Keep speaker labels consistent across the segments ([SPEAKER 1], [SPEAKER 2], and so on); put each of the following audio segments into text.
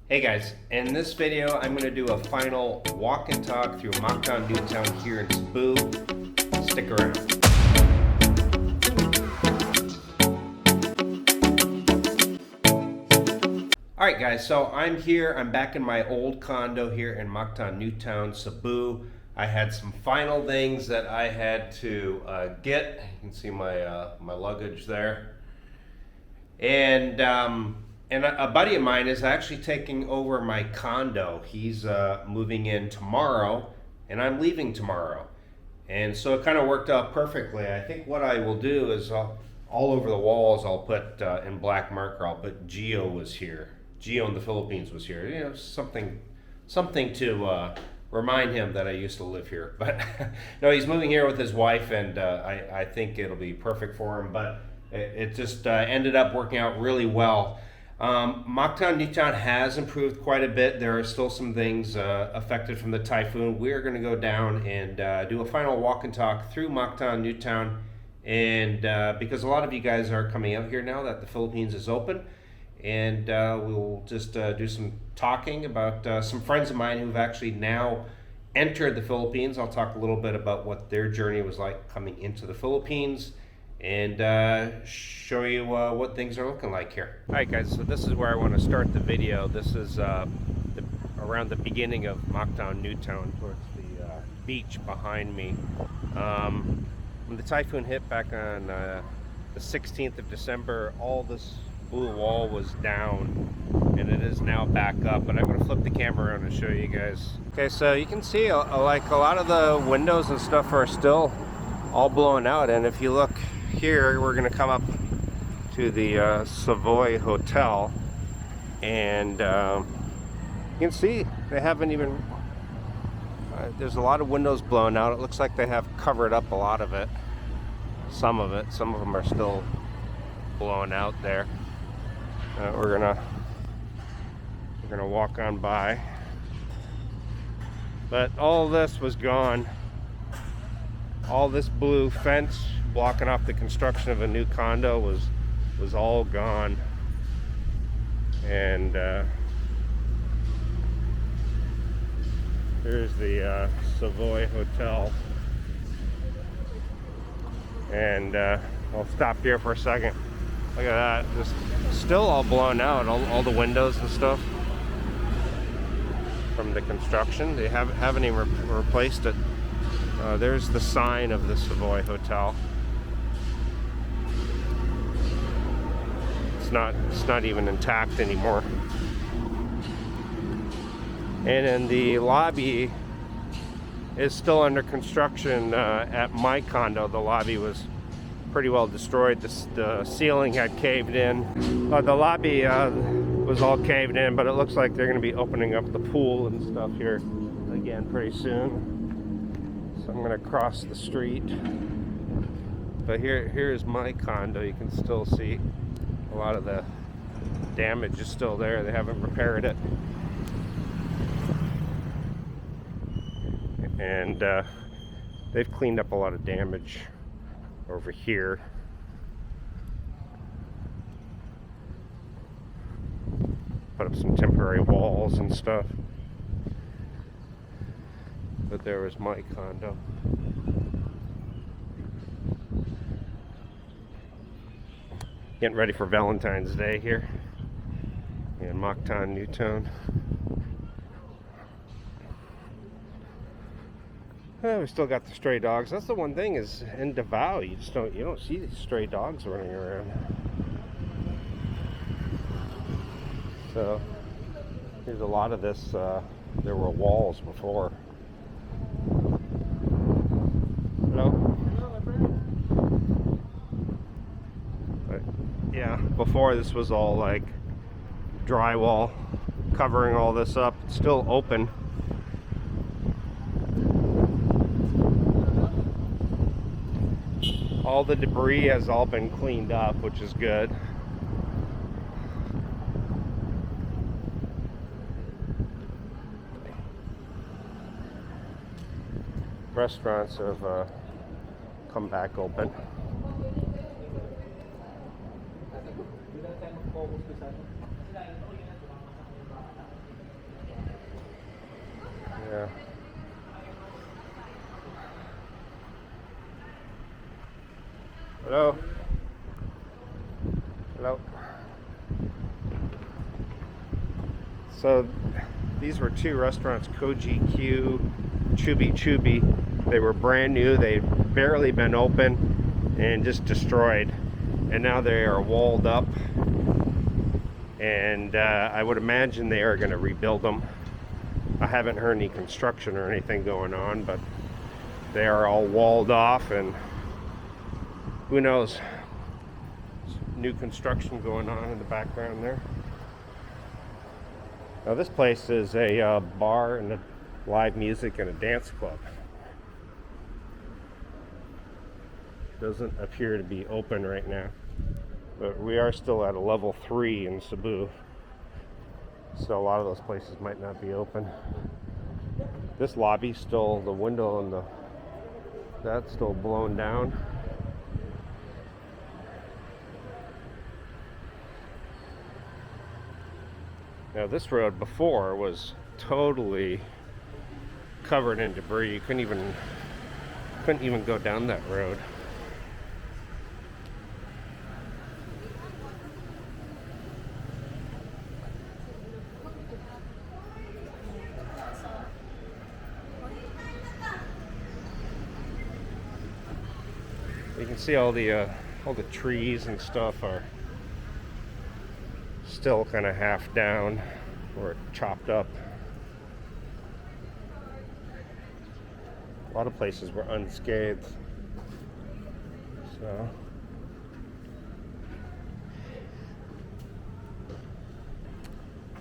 [SPEAKER 1] Hey guys, in this video I'm going to do a final walk and talk through Mactan Newtown here in Cebu. Stick around. Alright guys, so I'm back in my old condo here in Mactan Newtown, Cebu. I had some final things that I had to get. You can see my luggage there. And a buddy of mine is actually taking over my condo. He's moving in tomorrow, and I'm leaving tomorrow. And so it kind of worked out perfectly. I think what I will do is all over the walls I'll put in black marker, I'll put Gio was here. Gio in the Philippines was here. You know, something to remind him that I used to live here. But no, he's moving here with his wife, and I think it'll be perfect for him. But it just ended up working out really well. Mactan Newtown has improved quite a bit. There are still some things affected from the typhoon. We're going to go down and do a final walk and talk through Mactan Newtown, and because a lot of you guys are coming out here now that the Philippines is open, and we'll just do some talking about some friends of mine who've actually now entered the Philippines. I'll talk a little bit about what their journey was like coming into the Philippines, and show you what things are looking like here. Alright guys, so this is where I want to start the video. This is around the beginning of Mactan Newtown, towards the beach behind me. When the typhoon hit back on the 16th of December, all this blue wall was down, and it is now back up. But I'm going to flip the camera around and show you guys. Okay, so you can see like a lot of the windows and stuff are still all blown out, and if you look here, we're going to come up to the Savoy Hotel, and you can see they haven't even there's a lot of windows blown out. It looks like they have covered up a lot of it, some of them are still blown out there. We're gonna walk on by, but all this was gone. All this blue fence blocking off the construction of a new condo was all gone. And here's the Savoy Hotel. And I'll stop here for a second. Look at that, just still all blown out, all the windows and stuff from the construction. They haven't even replaced it. There's the sign of the Savoy Hotel. It's not even intact anymore. And then the lobby is still under construction at my condo. The lobby was pretty well destroyed. The ceiling had caved in. The lobby was all caved in, but it looks like they're going to be opening up the pool and stuff here again pretty soon. So I'm going to cross the street. But here's my condo. You can still see a lot of the damage is still there. They haven't repaired it. And they've cleaned up a lot of damage over here. Put up some temporary walls and stuff. But there was my condo. Getting ready for Valentine's Day here in Mactan Newtown. Oh, we still got the stray dogs. That's the one thing is in Davao, you don't see these stray dogs running around. So here's a lot of this. There were walls before. Hello. But yeah, before this was all like drywall covering all this up. It's still open. All the debris has all been cleaned up, which is good. Restaurants have come back open. Yeah. Hello? Hello? So these were two restaurants, Koji Q, Chubi Chubi. They were brand new. They'd barely been open and just destroyed. And now they are walled up. And I would imagine they are going to rebuild them. I haven't heard any construction or anything going on, but they are all walled off, and who knows, new construction going on in the background there. Now this place is a bar and a live music and a dance club. Doesn't appear to be open right now, but we are still at a level 3 in Cebu, so a lot of those places might not be open. This lobby still, the window and that's still blown down. Now this road before was totally covered in debris. You couldn't even go down that road. You can see all the trees and stuff are still kind of half down or chopped up. A lot of places were unscathed. So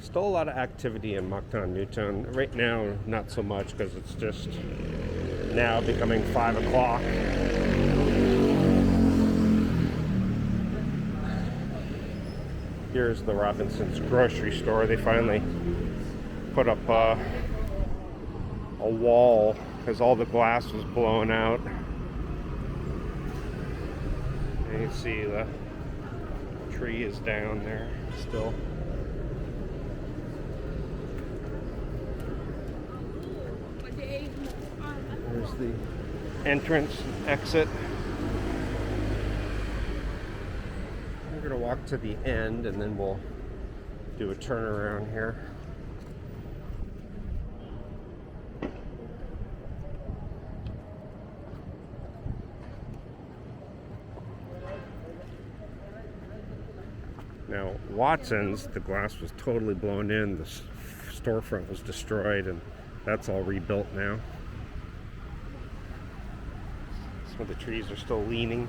[SPEAKER 1] still a lot of activity in Mactan, Newtown. Right now, not so much because it's just now becoming 5 o'clock. Here's the Robinson's grocery store. They finally put up a wall because all the glass was blown out. And you see the tree is down there still. There's the entrance and exit. We're going to walk to the end and then we'll do a turnaround here. Now, Watson's, the glass was totally blown in, the storefront was destroyed, and that's all rebuilt now. Some of the trees are still leaning.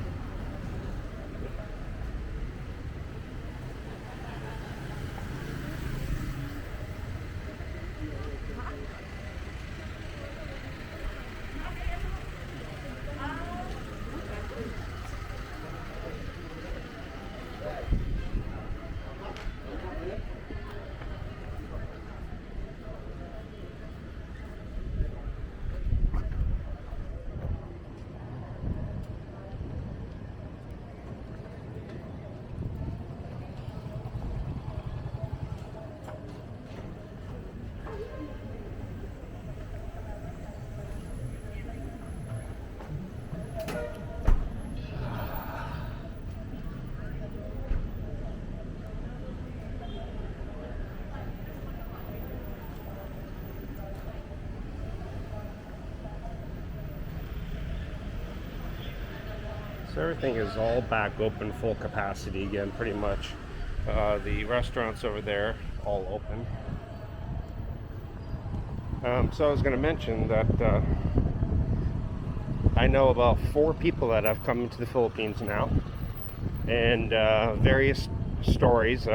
[SPEAKER 1] So everything is all back open, full capacity again, pretty much. The restaurants over there, all open. So I was going to mention that I know about 4 people that have come into the Philippines now, and various stories.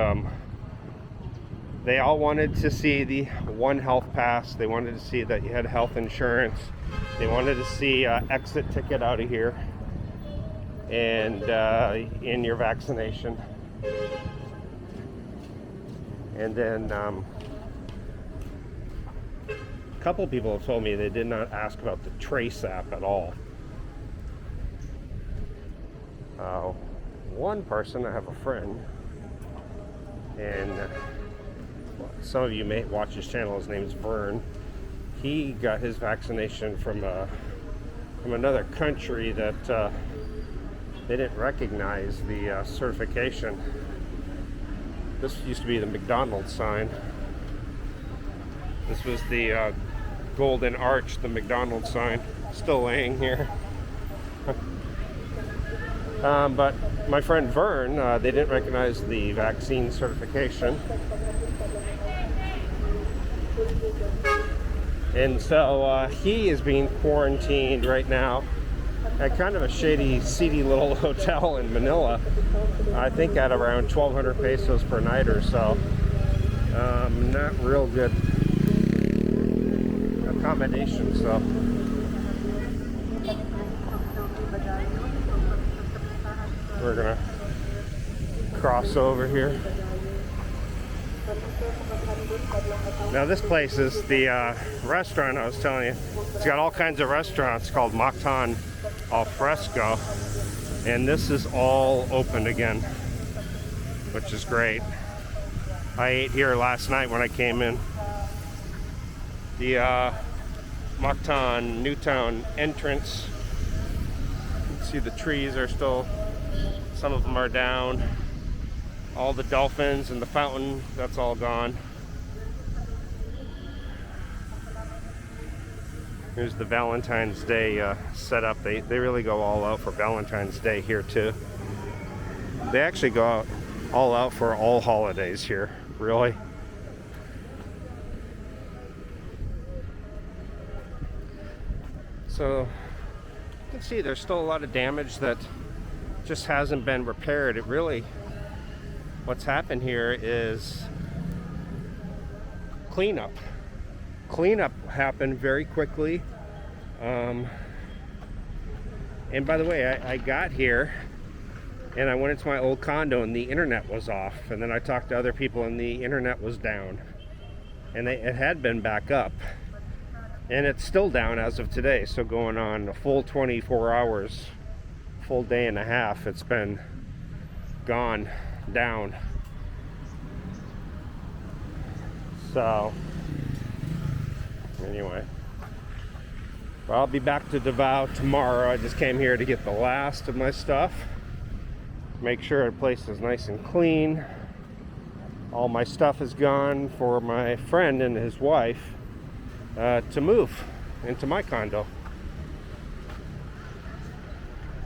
[SPEAKER 1] They all wanted to see the One Health Pass. They wanted to see that you had health insurance. They wanted to see exit ticket out of here, and in your vaccination. And then a couple people have told me they did not ask about the Trace app at all. One person, I have a friend, and some of you may watch his channel, his name is Vern. he got his vaccination from another country that they didn't recognize the certification. This used to be the McDonald's sign. This was the golden arch, the McDonald's sign, still laying here. But my friend Vern, they didn't recognize the vaccine certification. And so he is being quarantined right now at kind of a shady, seedy little hotel in Manila. I think at around 1,200 pesos per night or so. Not real good accommodation, so. We're gonna cross over here. Now this place is the restaurant I was telling you. It's got all kinds of restaurants called Mactan Al Fresco, and this is all open again, which is great. I ate here last night when I came in. The Mactan Newtown entrance. You can see the trees are still, some of them are down. All the dolphins and the fountain, that's all gone. Here's the Valentine's Day setup. They really go all out for Valentine's Day here too. They actually go out all out for all holidays here, really. So you can see there's still a lot of damage that just hasn't been repaired. It really, what's happened here is cleanup. Cleanup happened very quickly. And by the way, I got here and I went into my old condo and the internet was off. And then I talked to other people and the internet was down. And it had been back up. And it's still down as of today. So going on a full 24 hours, full day and a half, it's been gone down. So anyway, well, I'll be back to Davao tomorrow. I just came here to get the last of my stuff, make sure the place is nice and clean. All my stuff is gone for my friend and his wife to move into my condo.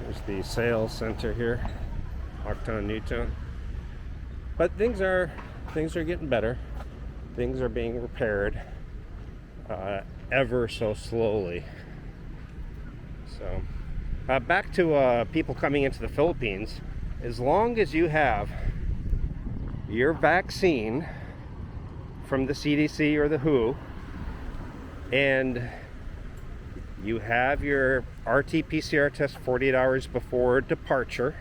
[SPEAKER 1] There's the sales center here, Mactan Newtown. But things are getting better. Things are being repaired ever so slowly. So back to people coming into the Philippines. As long as you have your vaccine from the CDC or the WHO, and you have your RT-PCR test 48 hours before departure,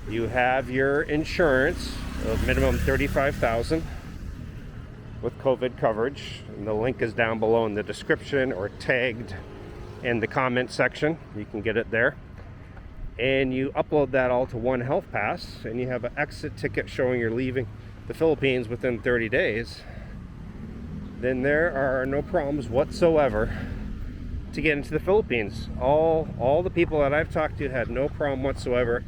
[SPEAKER 1] you have your insurance of minimum $35,000 with COVID coverage, and the link is down below in the description or tagged in the comment section. You can get it there. And you upload that all to one health pass, and you have an exit ticket showing you're leaving the Philippines within 30 days, then there are no problems whatsoever to get into the Philippines. All the people that I've talked to had no problem whatsoever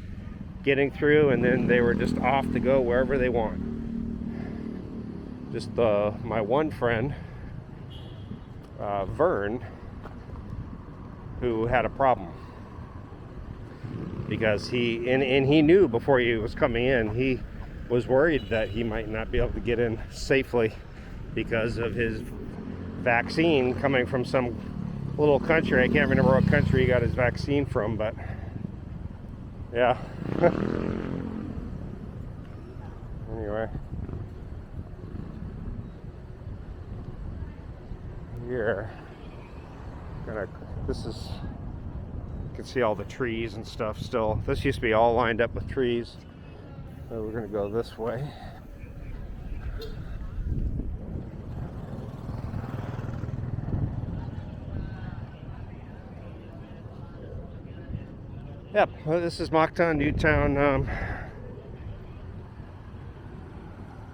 [SPEAKER 1] getting through, and then they were just off to go wherever they want. Just my one friend, Vern, who had a problem because he knew before he was coming in, he was worried that he might not be able to get in safely because of his vaccine coming from some little country. I can't remember what country he got his vaccine from, but yeah. Anyway, here, this is, you can see all the trees and stuff still. This used to be all lined up with trees. So we're gonna go this way. Yep, well, this is Mactan Newtown.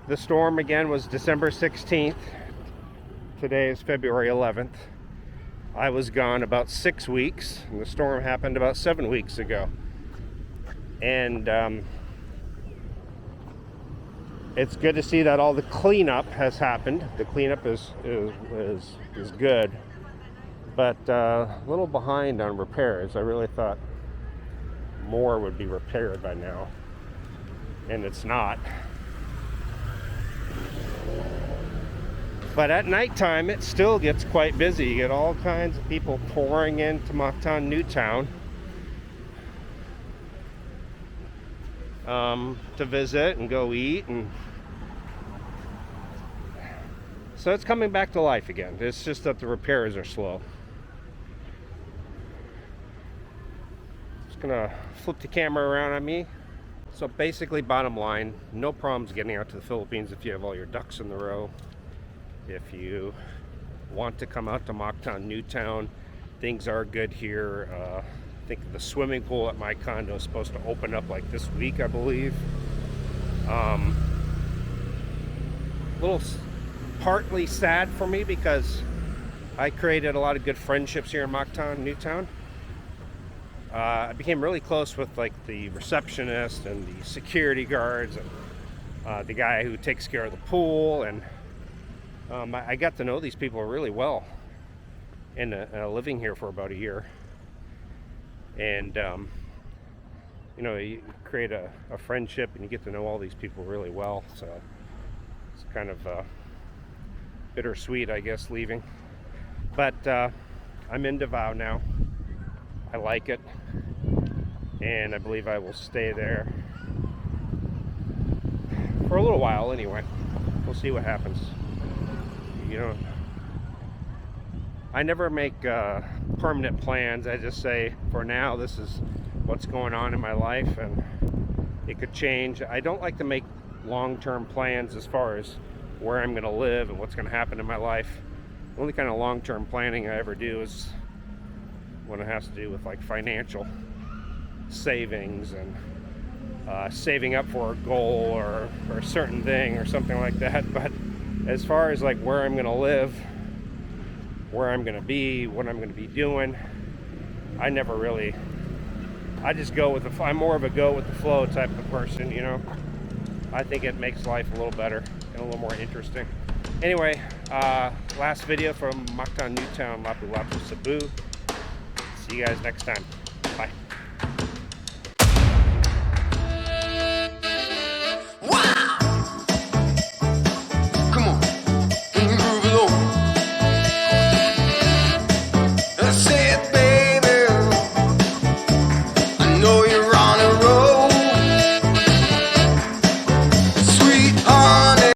[SPEAKER 1] The storm again was December 16th. Today is February 11th. I was gone about 6 weeks, and the storm happened about 7 weeks ago. And it's good to see that all the cleanup has happened. The cleanup is good, but a little behind on repairs. I really thought more would be repaired by now, and it's not. But at nighttime, it still gets quite busy. You get all kinds of people pouring into Mactan, Newtown to visit and go eat, and so it's coming back to life again. It's just that the repairs are slow. Just gonna flip the camera around on me. So basically, bottom line, no problems getting out to the Philippines if you have all your ducks in the row. If you want to come out to Mactan, Newtown, things are good here. I think the swimming pool at my condo is supposed to open up like this week, I believe. Little partly sad for me because I created a lot of good friendships here in Mactan, Newtown. I became really close with like the receptionist and the security guards and the guy who takes care of the pool, and I got to know these people really well in living here for about a year. And you know, you create a friendship and you get to know all these people really well, so it's kind of bittersweet, I guess, leaving. But I'm in Davao now. I like it, and I believe I will stay there for a little while anyway. We'll see what happens. You know, I never make permanent plans. I just say, for now, this is what's going on in my life, and it could change. I don't like to make long-term plans as far as where I'm going to live and what's going to happen in my life. The only kind of long-term planning I ever do is when it has to do with like financial savings and saving up for a goal or a certain thing or something like that. But as far as like where I'm going to live, where I'm going to be, what I'm going to be doing, I never really, I just go with the, I'm more of a go with the flow type of person, you know. I think it makes life a little better and a little more interesting. Anyway, last video from Mactan, Newtown, Lapu-Lapu, Cebu. See you guys next time.